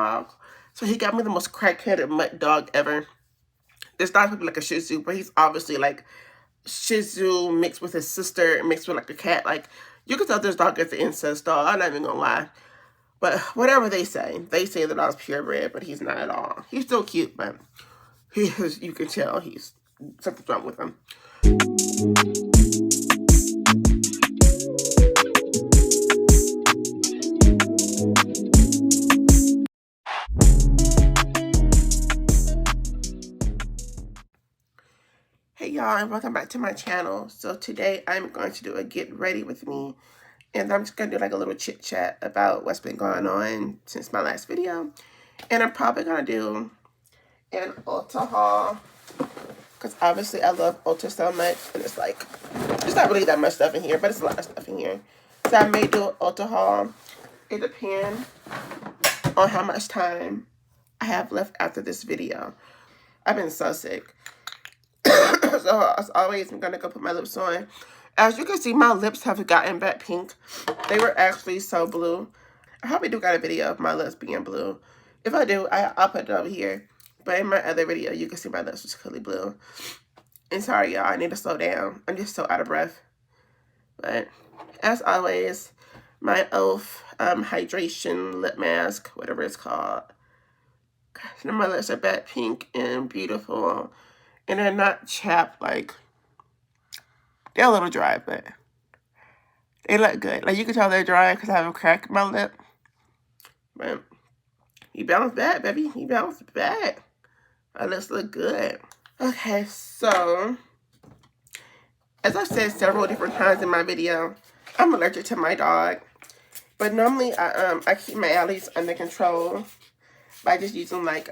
dog. So he got me the most crack-headed mutt dog ever. This dog could be like a Shih Tzu, but he's obviously like Shih Tzu mixed with his sister, mixed with like a cat. Like, you can tell this dog is the incest dog. I'm not even gonna lie. But whatever they say the dog's purebred, but he's not at all. He's still cute, but he is, you can tell he's something's wrong with him. Hey y'all, and welcome back to my channel. So today I'm going to do a get ready with me, and I'm just going to do like a little chit chat about what's been going on since my last video. And I'm probably going to do an Ulta haul, because obviously I love Ulta so much, and it's like, there's not really that much stuff in here, but it's a lot of stuff in here. So I may do an Ulta haul. It depends on how much time I have left after this video. I've been so sick. So as always, I'm gonna go put my lips on. As you can see, my lips have gotten back pink. They were actually so blue. I probably do got a video of my lips being blue. If I do, I'll put it over here. But in my other video, you can see my lips was clearly blue. And sorry, y'all, I need to slow down. I'm just so out of breath. But as always, my e.l.f. hydration lip mask, whatever it's called. And my lips are back pink and beautiful. And they're not chapped, like, they're a little dry, but they look good. Like, you can tell they're dry because I have a crack in my lip. But he bounced back, baby. He bounced back. My lips look good. Okay, so, as I've said several different times in my video, I'm allergic to my dog. But normally, I keep my allergies under control by just using like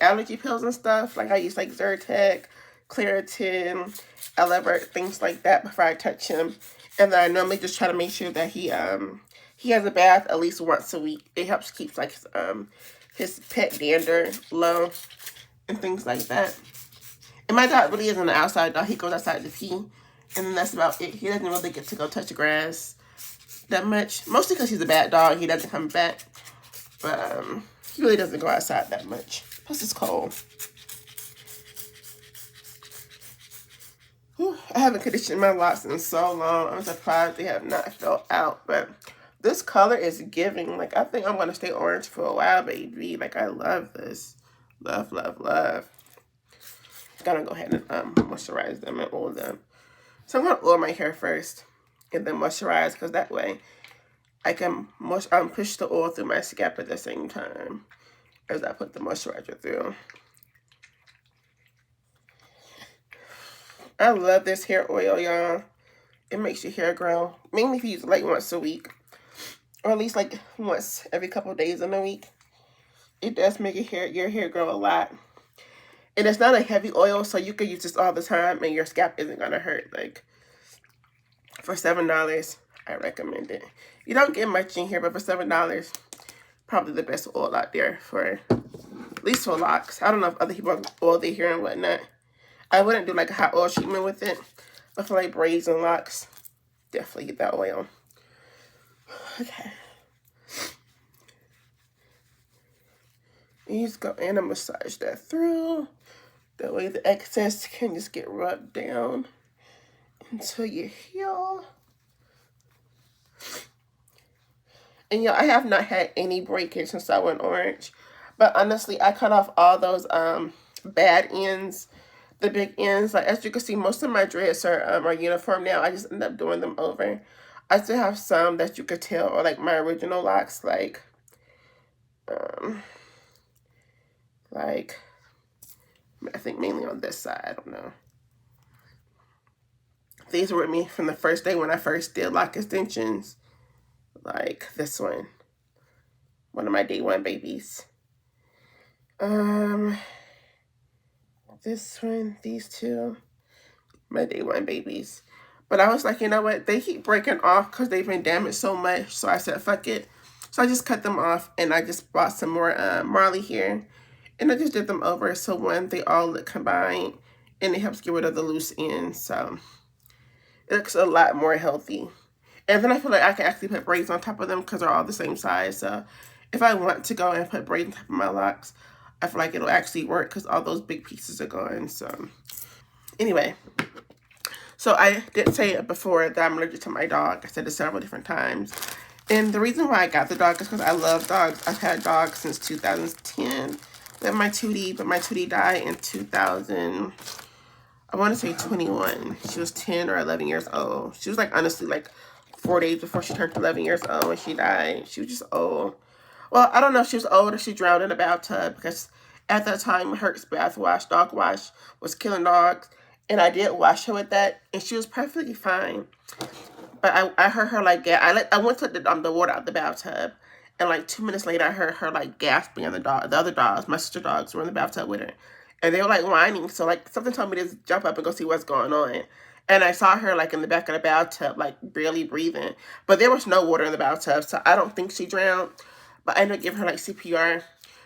allergy pills and stuff. Like I use like Zyrtec, Claritin, Elevert, things like that before I touch him. And then I normally just try to make sure that he has a bath at least once a week. It helps keep like his pet dander low and things like that. And my dog really isn't an outside dog. He goes outside to pee, and then that's about it. He doesn't really get to go touch the grass that much. Mostly because he's a bad dog. He doesn't come back. But he really doesn't go outside that much. Plus, it's cold. Whew, I haven't conditioned my locks in so long. I'm surprised they have not fell out. But this color is giving. Like, I think I'm going to stay orange for a while, baby. Like, I love this. Love, love, love. Gonna go ahead and moisturize them and oil them. So I'm going to oil my hair first and then moisturize, because that way I can push the oil through my scalp at the same time as I put the moisturizer through. I love this hair oil, y'all. It makes your hair grow. Mainly if you use it like once a week, or at least like once every couple of days in a week. It does make your hair grow a lot. And it's not a heavy oil, so you can use this all the time and your scalp isn't gonna hurt. Like, for $7, I recommend it. You don't get much in here, but for $7, probably the best oil out there for, at least for locks. I don't know if other people oil their hair and whatnot. I wouldn't do like a hot oil treatment with it, but for like braids and locks, definitely get that oil. Okay. You just go in and massage that through. That way the excess can just get rubbed down until you heal. And yeah, I have not had any breakage since I went orange. But honestly, I cut off all those bad ends, the big ends. Like, as you can see, most of my dreads are uniform now. I just end up doing them over. I still have some that you could tell are like my original locks, like I think mainly on this side. I don't know. These were with me from the first day when I first did lock extensions. Like this one. One of my day one babies. This one, these two. My day one babies. But I was like, you know what? They keep breaking off because they've been damaged so much. So I said, fuck it. So I just cut them off, and I just bought some more Marley here. And I just did them over, so when they all look combined, and it helps get rid of the loose ends. So it looks a lot more healthy. And then I feel like I can actually put braids on top of them because they're all the same size. So if I want to go and put braid on top of my locks, I feel like it'll actually work because all those big pieces are gone. So anyway, so I did say before that I'm allergic to my dog. I said it several different times. And the reason why I got the dog is because I love dogs. I've had dogs since 2010 with my Tootie, but my Tootie died in 2000, I want to say 21. She was 10 or 11 years old. She was like, honestly, like 4 days before she turned 11 years old when she died. She was just old. Well, I don't know if she was old or she drowned in a bathtub because at that time, Hertz bath wash, dog wash, was killing dogs. And I did wash her with that, and she was perfectly fine. But I heard her like, I went to the water out the bathtub, and like 2 minutes later, I heard her like gasping, and the other dogs, my sister dogs, were in the bathtub with her, and they were like whining. So like something told me to jump up and go see what's going on. And I saw her like in the back of the bathtub, like barely breathing, but there was no water in the bathtub, so I don't think she drowned. But I ended up giving her like CPR.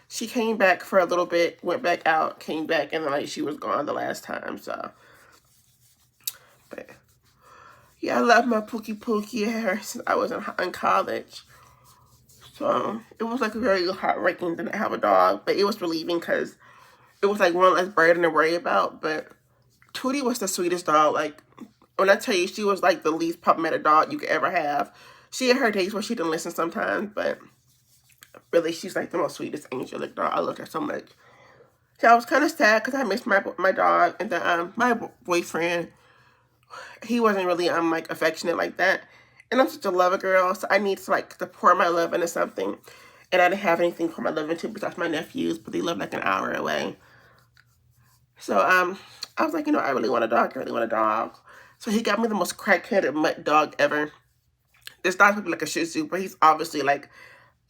She came back for a little bit, went back out, came back, and then like she was gone the last time. So, but yeah, I love my Pookie. I had her since I was in college. So it was like very heartbreaking to not have a dog, but it was relieving because it was like one less burden to worry about. But Tootie was the sweetest dog. Like, when I tell you, she was like the least problematic dog you could ever have. She had her days where she didn't listen sometimes, but really, she's like the most sweetest angelic dog. I love her so much. So I was kind of sad because I missed my dog, and then my boyfriend, he wasn't really like affectionate like that. And I'm such a lover girl, so I need to pour my love into something. And I didn't have anything for my love into besides my nephews, but they live like an hour away. So I was like, I really want a dog. I really want a dog. So he got me the most crack-headed mutt dog ever. This dog would be like a Shih Tzu, but he's obviously like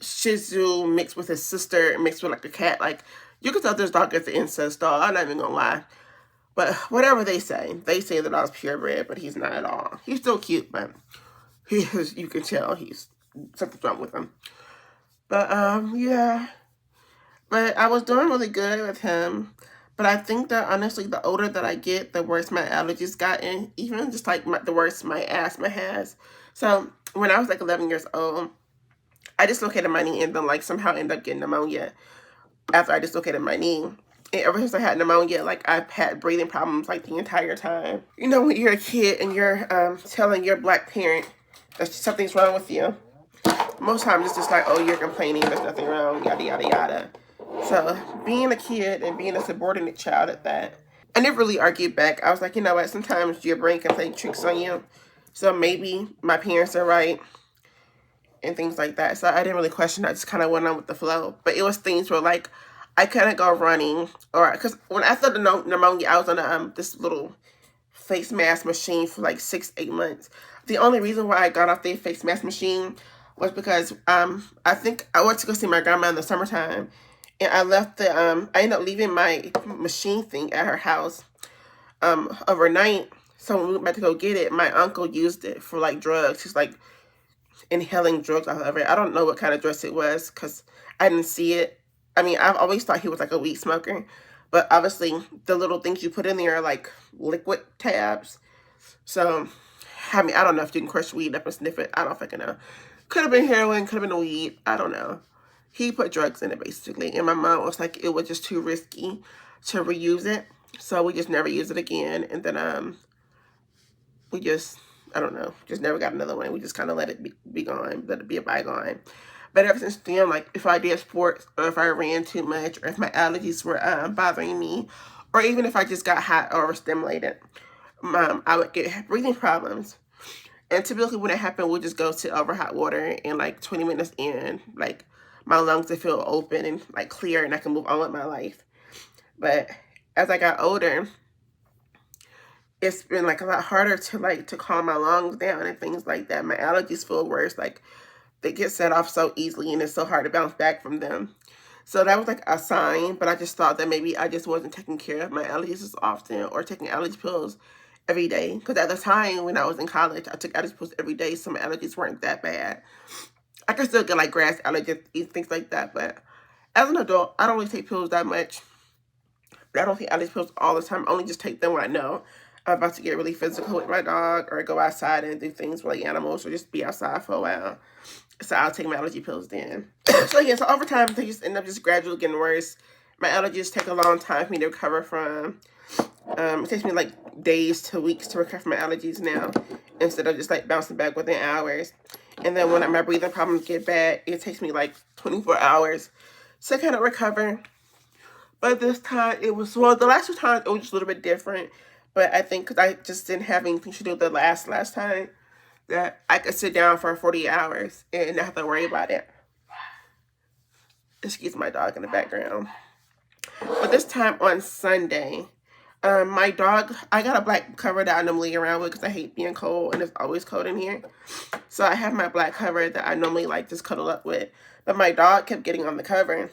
Shih Tzu mixed with his sister, mixed with like a cat. Like, you can tell this dog is an incest dog. I'm not even gonna lie. But whatever they say the dog's purebred, but he's not at all. He's still cute, but he is, you can tell he's something's wrong with him. But yeah. But I was doing really good with him. But I think that honestly, the older that I get, the worse my allergies gotten. Even just like the worse my asthma has. So when I was like 11 years old, I dislocated my knee and then like somehow ended up getting pneumonia after I dislocated my knee. And ever since I had pneumonia, like I've had breathing problems like the entire time. When you're a kid and you're telling your black parent that something's wrong with you, most times it's just like, oh, you're complaining, there's nothing wrong, yada, yada, yada. So being a kid and being a subordinate child at that, I never really argued back. I was like, you know what, sometimes your brain can play tricks on you. So maybe my parents are right and things like that. So I didn't really question. I just kind of went on with the flow. But it was things where like I couldn't go running, or because when I thought the pneumonia, I was on this little face mask machine for like 6-8 months. The only reason why I got off the face mask machine was because I think I went to go see my grandma in the summertime, and I left I ended up leaving my machine thing at her house overnight. So when we went back to go get it, my uncle used it for like drugs. He's like inhaling drugs off of it. I don't know what kind of drugs it was because I didn't see it. I mean, I've always thought he was like a weed smoker, but obviously the little things you put in there are like liquid tabs. So, I mean, I don't know if you can crush weed up and sniff it. I don't fucking know. Could have been heroin, could have been weed. I don't know. He put drugs in it basically, and my mom was like, it was just too risky to reuse it, so we just never used it again. And then we just, I don't know, just never got another one. We just kind of let it be gone, let it be a bygone. But ever since then, like if I did sports, or if I ran too much, or if my allergies were bothering me, or even if I just got hot or overstimulated, I would get breathing problems. And typically when it happened, we'll just go to over hot water, and like 20 minutes in, like my lungs would feel open and like clear, and I can move on with my life. But as I got older, it's been like a lot harder to calm my lungs down and things like that. My allergies feel worse. Like they get set off so easily, and it's so hard to bounce back from them. So that was like a sign, but I just thought that maybe I just wasn't taking care of my allergies as often, or taking allergy pills every day. Because at the time when I was in college, I took allergy pills every day, so my allergies weren't that bad. I could still get like grass allergies, things like that, but as an adult, I don't really take pills that much. I don't take allergy pills all the time. I only just take them when I know I'm about to get really physical with my dog, or go outside and do things with like animals, or just be outside for a while. So I'll take my allergy pills then. So yeah, so over time, they just end up just gradually getting worse. My allergies take a long time for me to recover from. It takes me like days to weeks to recover from my allergies now, instead of just like bouncing back within hours. And then when my breathing problems get bad, it takes me like 24 hours to kind of recover. But this time it was, well, the last two times it was just a little bit different. But I think because I just didn't have anything to do the last time, that I could sit down for 40 hours and not have to worry about it. Excuse my dog in the background. But this time on Sunday, my dog, I got a black cover that I normally lay around with because I hate being cold and it's always cold in here. So I have my black cover that I normally like just cuddle up with. But my dog kept getting on the cover.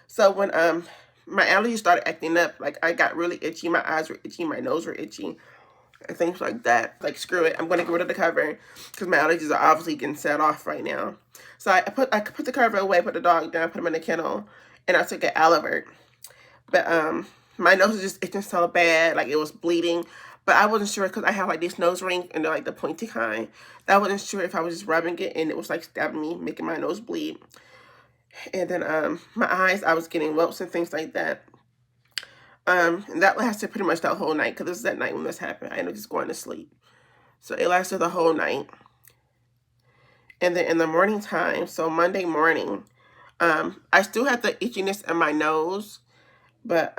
So when my allergies started acting up, like I got really itchy, my eyes were itchy, my nose were itchy, and things like that. Like, screw it, I'm going to get rid of the cover because my allergies are obviously getting set off right now. So I put the cover away, put the dog down, put him in the kennel, and I took an Alivert. But my nose was just itching so bad, like it was bleeding. But I wasn't sure because I have like these nose rings and they're like the pointy kind. I wasn't sure if I was just rubbing it and it was like stabbing me, making my nose bleed. And then my eyes, I was getting whelps and things like that. And that lasted pretty much that whole night because this is that night when this happened. I ended up just going to sleep. So it lasted the whole night. And then in the morning time, so Monday morning, I still had the itchiness in my nose, but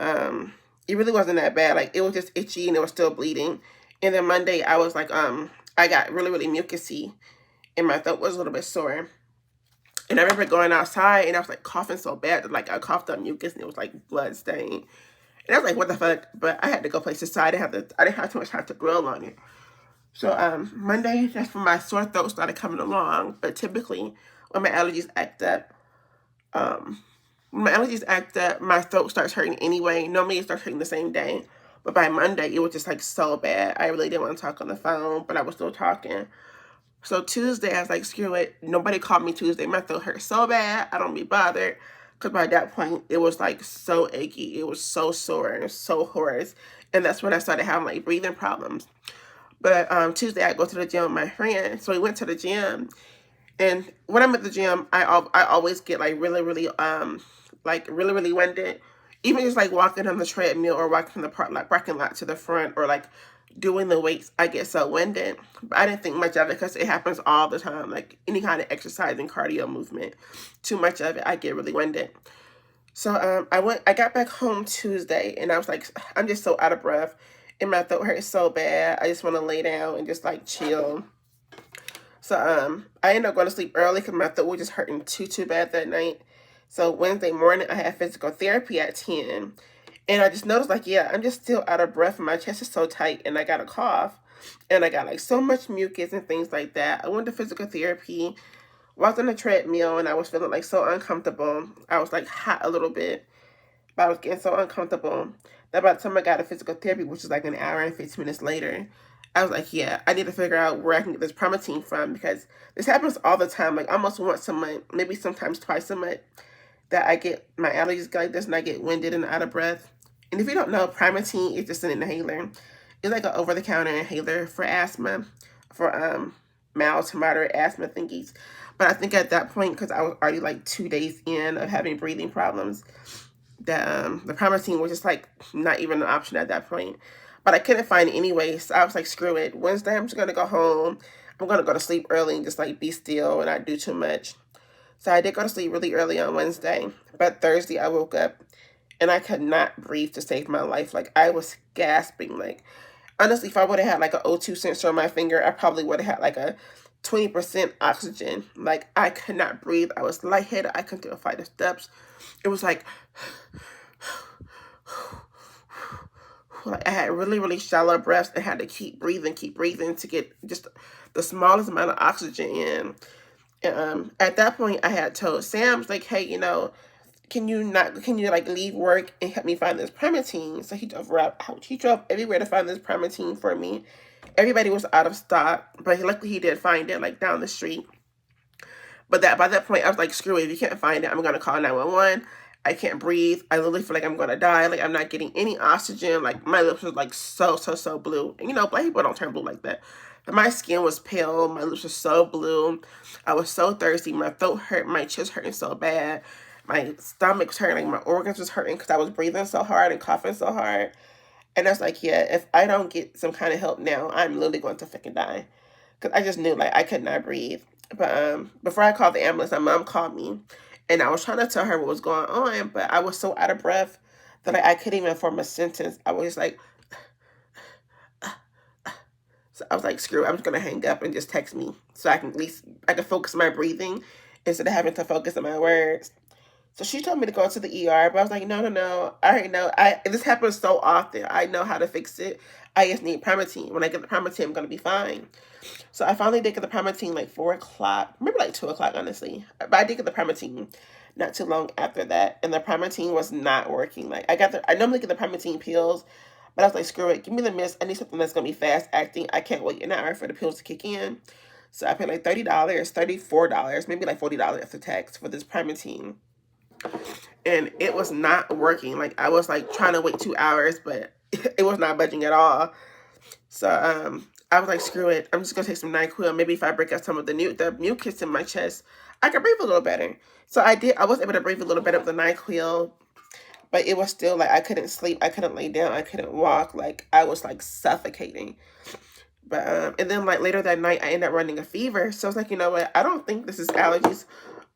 it really wasn't that bad. Like, it was just itchy and it was still bleeding. And then Monday, I was like, I got really, really mucusy and my throat was a little bit sore. And I remember going outside and I was like coughing so bad that like I coughed up mucus and it was like blood stained. And I was like, what the fuck? But I had to go places, so I didn't have too much time to dwell on it. So Monday, that's when my sore throat started coming along. But typically, when my allergies act up, my throat starts hurting anyway. Normally, it starts hurting the same day. But by Monday, it was just like so bad. I really didn't want to talk on the phone, but I was still talking. So Tuesday, I was like, screw it. Nobody called me Tuesday. My throat hurt so bad. I don't be bothered. Because by that point, it was like so achy. It was so sore and so hoarse. And that's when I started having like breathing problems. But Tuesday, I go to the gym with my friend. So we went to the gym. And when I'm at the gym, I always get like really, really winded. Even just like walking on the treadmill or walking from the parking lot to the front or like doing the weights, I get so winded. But I didn't think much of it because it happens all the time. Like any kind of exercise and cardio movement, too much of it, I get really winded. So I got back home Tuesday and I was like, I'm just so out of breath and my throat hurts so bad. I just want to lay down and just like chill. So I ended up going to sleep early because my throat was just hurting too bad that night. So Wednesday morning, I had physical therapy at 10. And I just noticed, like, yeah, I'm just still out of breath and my chest is so tight and I got a cough. And I got, like, so much mucus and things like that. I went to physical therapy, walked on the treadmill, and I was feeling, like, so uncomfortable. I was, like, hot a little bit, but I was getting so uncomfortable that by the time I got to physical therapy, which is, like, an hour and 15 minutes later, I was like, yeah, I need to figure out where I can get this Primatine from because this happens all the time, like, almost once a month, maybe sometimes twice a month, that I get my allergies like this and I get winded and out of breath. And if you don't know, Primatine is just an inhaler. It's like an over-the-counter inhaler for asthma, for mild to moderate asthma thingies. But I think at that point, because I was already like 2 days in of having breathing problems, that the Primatine was just like not even an option at that point. But I couldn't find it anyway, so I was like, screw it. Wednesday, I'm just going to go home. I'm going to go to sleep early and just like be still and not do too much. So I did go to sleep really early on Wednesday. But Thursday, I woke up and I could not breathe to save my life. Like, I was gasping. Like, honestly, if I would have had like an O2 sensor on my finger, I probably would have had like a 20% oxygen. Like, I could not breathe. I was lightheaded. I couldn't do a flight of steps. It was like I had really, really shallow breaths and had to keep breathing to get just the smallest amount of oxygen in. And at that point, I had told Sam, like, hey, you know, can you like leave work and help me find this Primatine? So he drove everywhere to find this Primatine for me. Everybody was out of stock, but luckily he did find it like down the street. But by that point, I was like, screw it. If you can't find it, I'm going to call 911. I can't breathe. I literally feel like I'm going to die. Like, I'm not getting any oxygen. Like, my lips are like so blue. And, you know, black people don't turn blue like that. My skin was pale. My lips were so blue. I was so thirsty. My throat hurt. My chest hurting so bad. My stomach was hurting. My organs was hurting because I was breathing so hard and coughing so hard. And I was like, yeah, if I don't get some kind of help now, I'm literally going to freaking die. Because I just knew, like, I could not breathe. But before I called the ambulance, my mom called me. And I was trying to tell her what was going on, but I was so out of breath that I couldn't even form a sentence. I was just like, so I was like, screw it, I'm just going to hang up and just text me. So I can at least, I can focus on my breathing instead of having to focus on my words. So she told me to go to the ER, but I was like, no. I already know. This happens so often. I know how to fix it. I just need Primatine. When I get the Primatine, I'm going to be fine. So I finally did get the Primatine like 4 o'clock. Maybe like 2 o'clock, honestly. But I did get the Primatine not too long after that. And the Primatine was not working. Like, I normally get the Primatine pills, but I was like, screw it. Give me the mist. I need something that's going to be fast acting. I can't wait an hour for the pills to kick in. So I paid like $30, $34, maybe like $40 after tax for this Primatine. And it was not working. Like, I was like trying to wait 2 hours, but it was not budging at all. So I was like, screw it. I'm just gonna take some NyQuil. Maybe if I break out some of the mucus in my chest, I can breathe a little better. So I did. I was able to breathe a little better with the NyQuil, but it was still like I couldn't sleep. I couldn't lay down. I couldn't walk. Like, I was like suffocating. But and then like later that night, I ended up running a fever. So I was like, you know what? I don't think this is allergies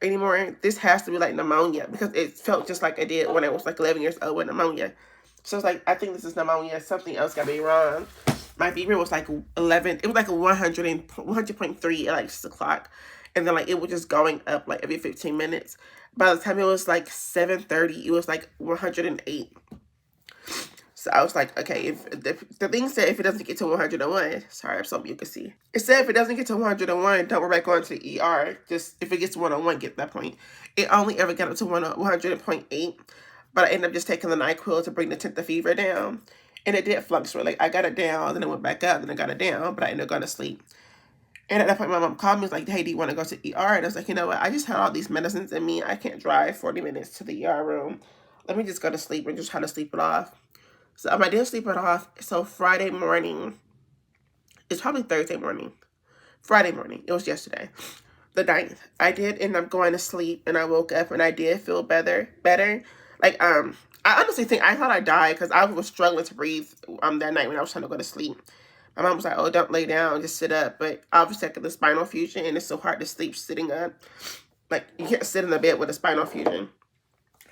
anymore. This has to be like pneumonia, because it felt just like I did when I was like 11 years old with pneumonia. So it's like, I think this is pneumonia. Something else got me wrong. My fever was like 11. It was like 100.3 at like 6 o'clock. And then like it was just going up like every 15 minutes. By the time it was like 7:30, it was like 108. So I was like, okay, if the thing said if it doesn't get to 101, sorry, I'm so mucusy. It said if it doesn't get to 101, don't worry about going to the ER. Just if it gets to 101, get that point. It only ever got up to 100.8, but I ended up just taking the NyQuil to bring the fever down. And it did fluctuate. Like, I got it down, then it went back up, then I got it down, but I ended up going to sleep. And at that point, my mom called me, was like, hey, do you want to go to the ER? And I was like, you know what? I just had all these medicines in me. I can't drive 40 minutes to the ER room. Let me just go to sleep and just try to sleep it off. So I did sleep it off. So Friday morning, it's probably Thursday morning. Friday morning, it was yesterday, the 9th. I did end up going to sleep, and I woke up, and I did feel better. Like, I honestly think I thought I died because I was struggling to breathe that night when I was trying to go to sleep. My mom was like, oh, don't lay down, just sit up. But obviously I got the spinal fusion, and it's so hard to sleep sitting up. Like, you can't sit in the bed with a spinal fusion.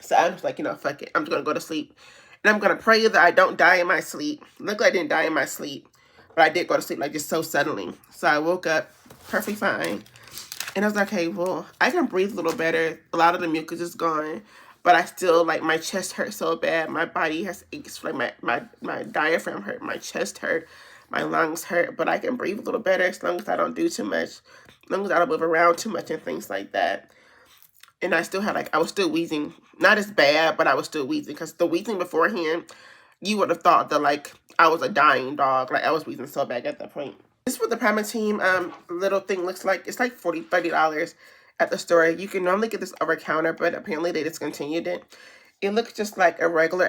So I was like, you know, fuck it. I'm just going to go to sleep. And I'm going to pray that I don't die in my sleep. Luckily, I didn't die in my sleep. But I did go to sleep, like, just so suddenly. So I woke up perfectly fine. And I was like, hey, well, I can breathe a little better. A lot of the mucus is gone. But I still, like, my chest hurts so bad. My body has aches. Like, my diaphragm hurt. My chest hurt. My lungs hurt. But I can breathe a little better as long as I don't do too much. As long as I don't move around too much and things like that. And I still had, like, I was still wheezing. Not as bad, but I was still wheezing. Because the wheezing beforehand, you would have thought that, like, I was a dying dog. Like, I was wheezing so bad at that point. This is what the Primatine little thing looks like. It's like $30 at the store. You can normally get this over counter, but apparently they discontinued it. It looks just like a regular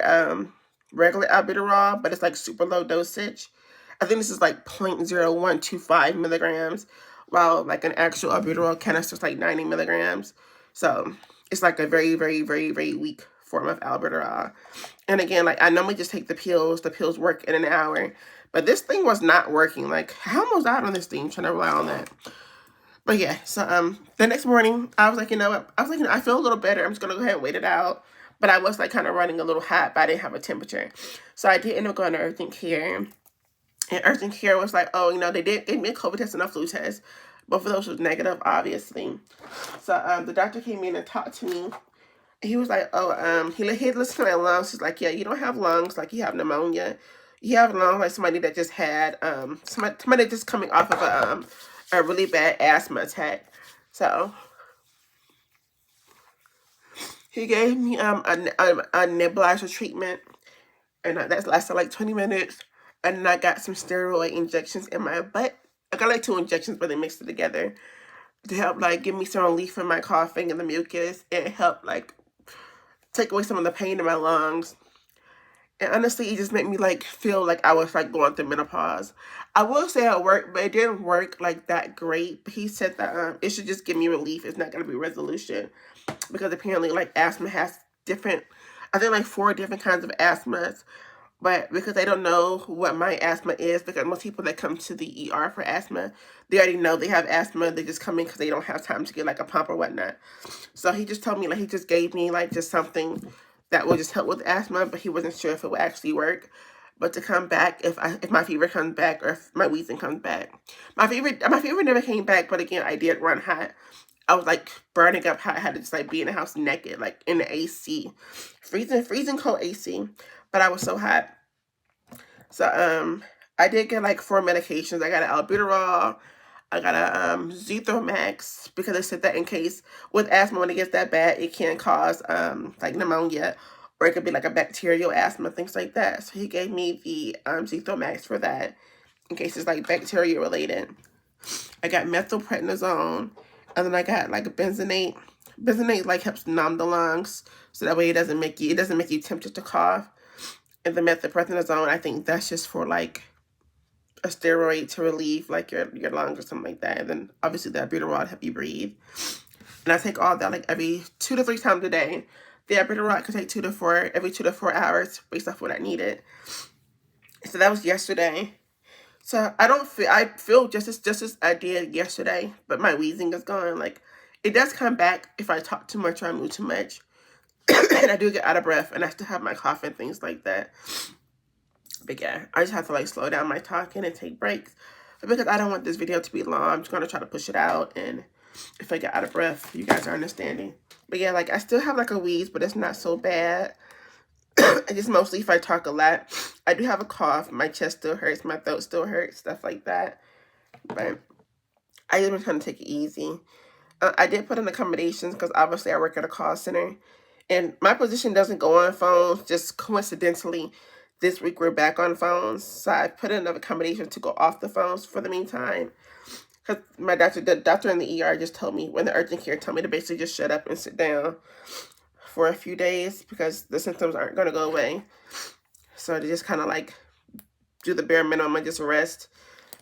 albuterol, but it's like super low dosage. I think this is like 0.0125 milligrams, while like an actual albuterol canister is like 90 milligrams. So it's like a very, very, very, very weak form of albuterol. And again, like, I normally just take the pills. The pills work in an hour. But this thing was not working. Like, I almost died on this thing trying to rely on that. But yeah, so the next morning, I was like, you know what? I was like, you know, I feel a little better. I'm just going to go ahead and wait it out. But I was like kind of running a little hot, but I didn't have a temperature. So I did end up going to urgent care. And urgent care was like, oh, you know, they gave me a COVID test and a flu test. Both of those was negative, obviously. So the doctor came in and talked to me. He was like, oh, he listened to my lungs. He's like, yeah, you don't have lungs, like you have pneumonia. You have lungs like somebody that just had, somebody just coming off of a really bad asthma attack. So he gave me a nebulizer treatment, and that lasted like 20 minutes. And then I got some steroid injections in my butt. I got like 2 injections, but they mixed it together to help like give me some relief from my coughing and the mucus, and help like take away some of the pain in my lungs. And honestly, it just made me like feel like I was like going through menopause. I will say it worked, but it didn't work like that great. But he said that it should just give me relief. It's not gonna be resolution, because apparently like asthma has different, I think like 4 different kinds of asthmas. But because they don't know what my asthma is, because most people that come to the ER for asthma, they already know they have asthma. They just come in because they don't have time to get like a pump or whatnot. So he just told me, like, he just gave me like just something that will just help with asthma, but he wasn't sure if it would actually work. But to come back, if my fever comes back or if my wheezing comes back, my fever never came back. But again, I did run hot. I was like burning up hot. I had to just like be in the house naked, like in the AC, freezing cold AC. But I was so hot. So I did get like 4 medications. I got an albuterol. I got a Zithromax, because they said that in case with asthma, when it gets that bad, it can cause like pneumonia, or it could be like a bacterial asthma, things like that. So he gave me the Zithromax for that, in case it's like bacteria related. I got methylprednisone, and then I got like a benzenate. Benzenate like helps numb the lungs, so that way it doesn't make you tempted to cough. And the methylprednisone, I think that's just for like a steroid to relieve like your lungs or something like that. And then obviously the albuterol to help you breathe. And I take all that like every 2 to 3 times a day. The albuterol could take 2 to 4 every 2 to 4 hours based off what I needed. So that was yesterday. So I feel just as I did yesterday, but my wheezing is gone. Like, it does come back if I talk too much or I move too much. And I do get out of breath, and I still have my cough and things like that. But yeah, I just have to like slow down my talking and take breaks. But because I don't want this video to be long, I'm just going to try to push it out. And if I get out of breath, you guys are understanding. But yeah, like I still have like a wheeze, but it's not so bad. I just mostly if I talk a lot. I do have a cough. My chest still hurts. My throat still hurts. Stuff like that. But I just been trying to take it easy. I did put in accommodations because obviously I work at a call center. And my position doesn't go on phones. Just coincidentally, this week we're back on phones. So I put in an accommodation to go off the phones for the meantime. Because the doctor in the ER just told me, when the urgent care told me to basically just shut up and sit down for a few days because the symptoms aren't going to go away. So to just kind of like do the bare minimum and just rest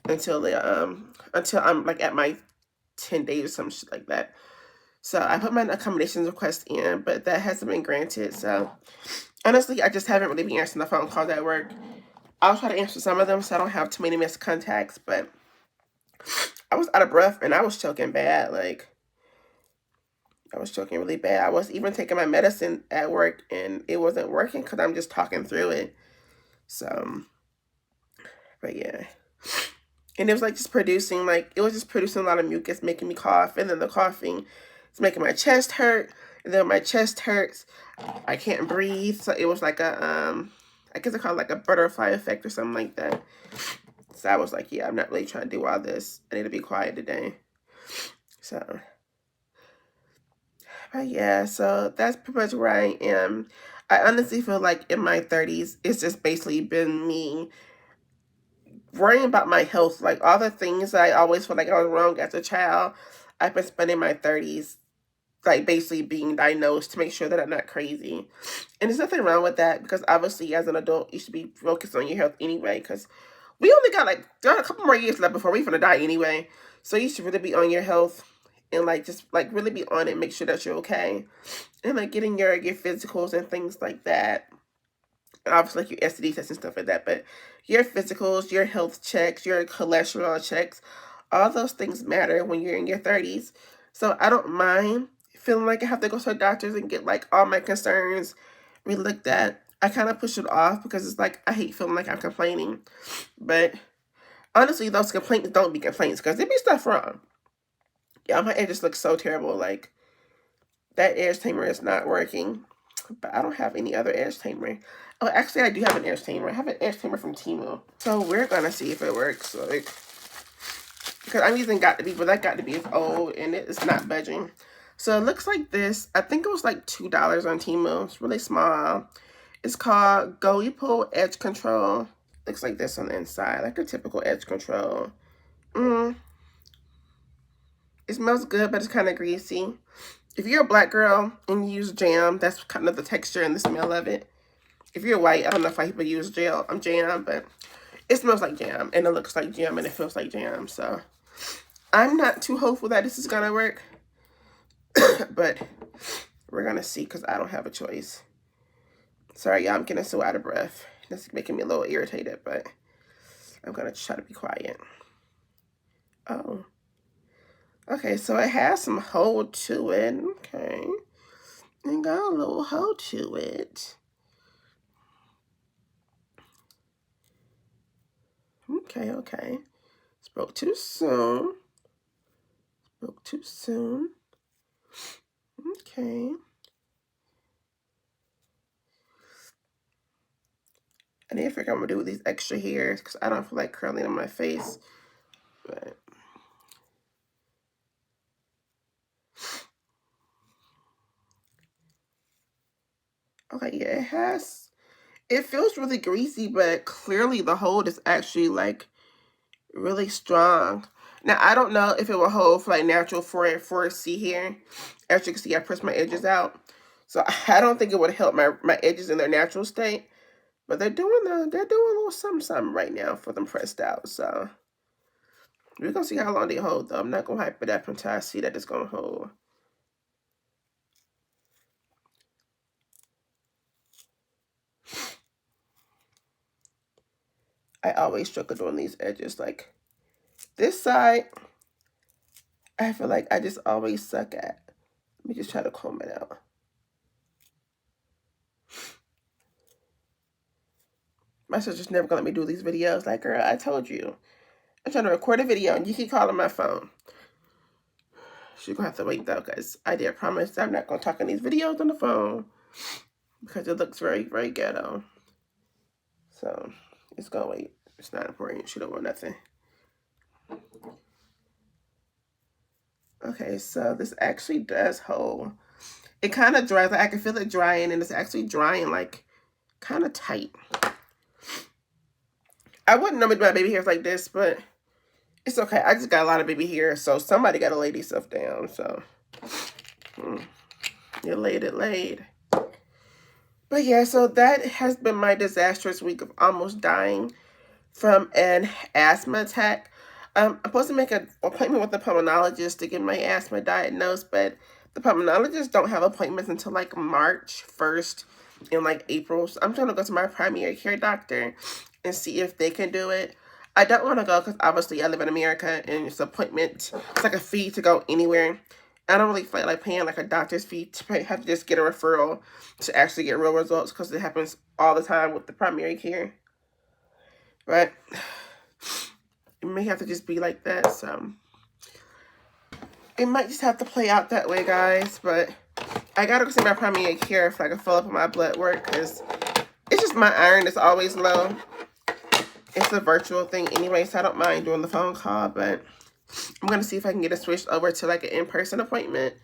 until I'm like at my 10 days or some shit like that. So I put my accommodations request in, but that hasn't been granted. So honestly, I just haven't really been answering the phone calls at work. I'll try to answer some of them so I don't have too many missed contacts, but I was out of breath and I was choking bad. Like, I was choking really bad. I was even taking my medicine at work and it wasn't working because I'm just talking through it. So, but yeah. And it was like just producing, like, it was just producing a lot of mucus, making me cough. And then the coughing is making my chest hurt. And then my chest hurts, I can't breathe. So it was like a, I guess I call it like a butterfly effect or something like that. So I was like, yeah, I'm not really trying to do all this. I need to be quiet today. So, but yeah, so that's pretty much where I am. I honestly feel like in my 30s, it's just basically been me worrying about my health. Like all the things that I always felt like I was wrong as a child, I've been spending my 30s like basically being diagnosed to make sure that I'm not crazy. And there's nothing wrong with that because obviously as an adult, you should be focused on your health anyway because we only got like, there are a couple more years left before we're gonna die anyway. So you should really be on your health and like just like really be on it, make sure that you're okay. And like getting your physicals and things like that. And obviously like your STD tests and stuff like that. But your physicals, your health checks, your cholesterol checks, all those things matter when you're in your 30s. So I don't mind feeling like I have to go to the doctors and get like all my concerns re-looked at. I kind of push it off because it's like I hate feeling like I'm complaining. But honestly, those complaints don't be complaints because there be stuff wrong. Yeah, my hair just looks so terrible. Like, that edge tamer is not working. But I don't have any other edge tamer. Oh, actually, I do have an edge tamer. I have an edge tamer from Camo. So we're going to see if it works. Like, because I'm using Got to Be, but that Got to Be is old and it is not budging. So it looks like this. I think it was like $2 on Temu. It's really small. It's called Goiple Edge Control. Looks like this on the inside, like a typical edge control. It smells good, but it's kind of greasy. If you're a black girl and you use jam, that's kind of the texture and the smell of it. If you're white, I don't know if people use jam, but it smells like jam, and it looks like jam, and it feels like jam. So I'm not too hopeful that this is gonna work, but we're gonna see because I don't have a choice. Sorry, y'all, I'm getting so out of breath. This is making me a little irritated, but I'm gonna try to be quiet. Oh, okay, so it has some hold to it. Okay, it got a little hold to it. Okay. Spoke too soon. Spoke too soon. Okay. I need to figure out what I'm gonna do with these extra hairs because I don't feel like curling on my face. But okay, yeah, it feels really greasy, but clearly the hold is actually like really strong. Now I don't know if it will hold for like natural 4C here. As you can see, I pressed my edges out. So I don't think it would help my edges in their natural state. But they're doing a little something right now for them pressed out. So we're gonna see how long they hold though. I'm not gonna hype it up until I see that it's gonna hold. I always struggle doing these edges. Like this side, I feel like I just always suck at. Let me just try to comb it out. My sister's never gonna let me do these videos. Like, girl, I told you. I'm trying to record a video and you keep calling my phone. She's gonna have to wait though, because I did promise I'm not gonna talk in these videos on the phone because it looks very, very ghetto. So it's gonna wait. It's not important. She don't want nothing. Okay, so this actually does hold. It kind of dries. Like I can feel it drying, and it's actually drying like kind of tight. I wouldn't normally do my baby hairs like this, but it's okay. I just got a lot of baby hair, so somebody got to lay these stuff down. So you laid it laid. But yeah, so that has been my disastrous week of almost dying from an asthma attack. I'm supposed to make an appointment with the pulmonologist to get my asthma diagnosed, but the pulmonologists don't have appointments until like March 1st and like April. So I'm trying to go to my primary care doctor and see if they can do it. I don't want to go because obviously I live in America and it's an appointment. It's like a fee to go anywhere. I don't really feel like paying like a doctor's fee to have to just get a referral to actually get real results because it happens all the time with the primary care. But it may have to just be like that, so it might just have to play out that way, guys. But I gotta go see my primary care if I can fill up on my blood work because it's just my iron is always low. It's a virtual thing anyway, so I don't mind doing the phone call, but I'm gonna see if I can get it switched over to like an in-person appointment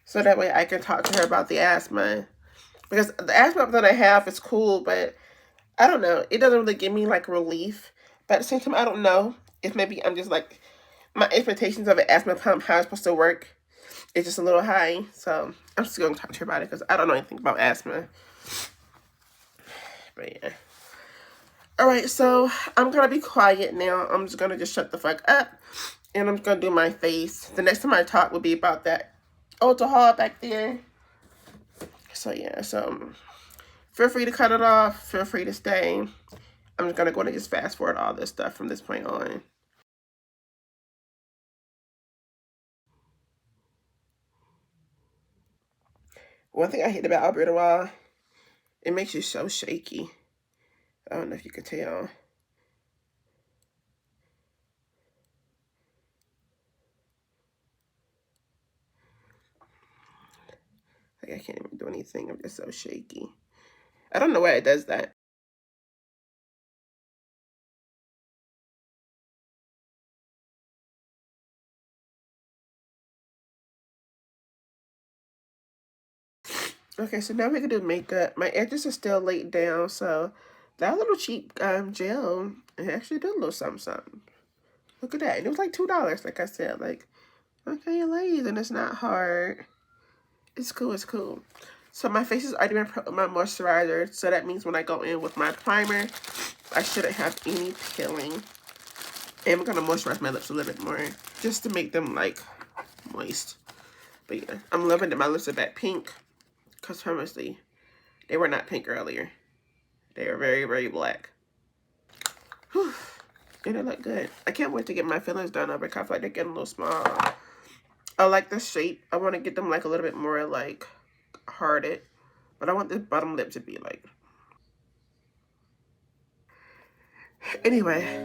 so that way I can talk to her about the asthma. Because the asthma that I have is cool, but I don't know. It doesn't really give me like relief. But at the same time, I don't know if maybe I'm just like, my expectations of an asthma pump, how it's supposed to work, is just a little high. So I'm just going to talk to her about it because I don't know anything about asthma. But yeah. Alright, so I'm going to be quiet now. I'm just going to shut the fuck up. And I'm just going to do my face. The next time I talk will be about that Ultra haul back there. So yeah, so feel free to cut it off. Feel free to stay. I'm just going to go and just fast forward all this stuff from this point on. One thing I hate about Alberta Wall, it makes you so shaky. I don't know if you could tell. Like I can't even do anything. I'm just so shaky. I don't know why it does that. Okay, so now we can do makeup. My edges are still laid down, so that little cheap gel, it actually did a little something, something. Look at that. And it was like $2, like I said. Like, okay, ladies, and it's not hard. It's cool, it's cool. So my face has already been prepped with my moisturizer. So that means when I go in with my primer, I shouldn't have any peeling. And I'm going to moisturize my lips a little bit more just to make them like moist. But yeah, I'm loving that my lips are back pink. Because honestly, they were not pink earlier. They are very, very black. Whew. And they look good. I can't wait to get my fillings done over because I feel like they're getting a little small. I like the shape. I want to get them like a little bit more like hearted. But I want this bottom lip to be like. Anyway,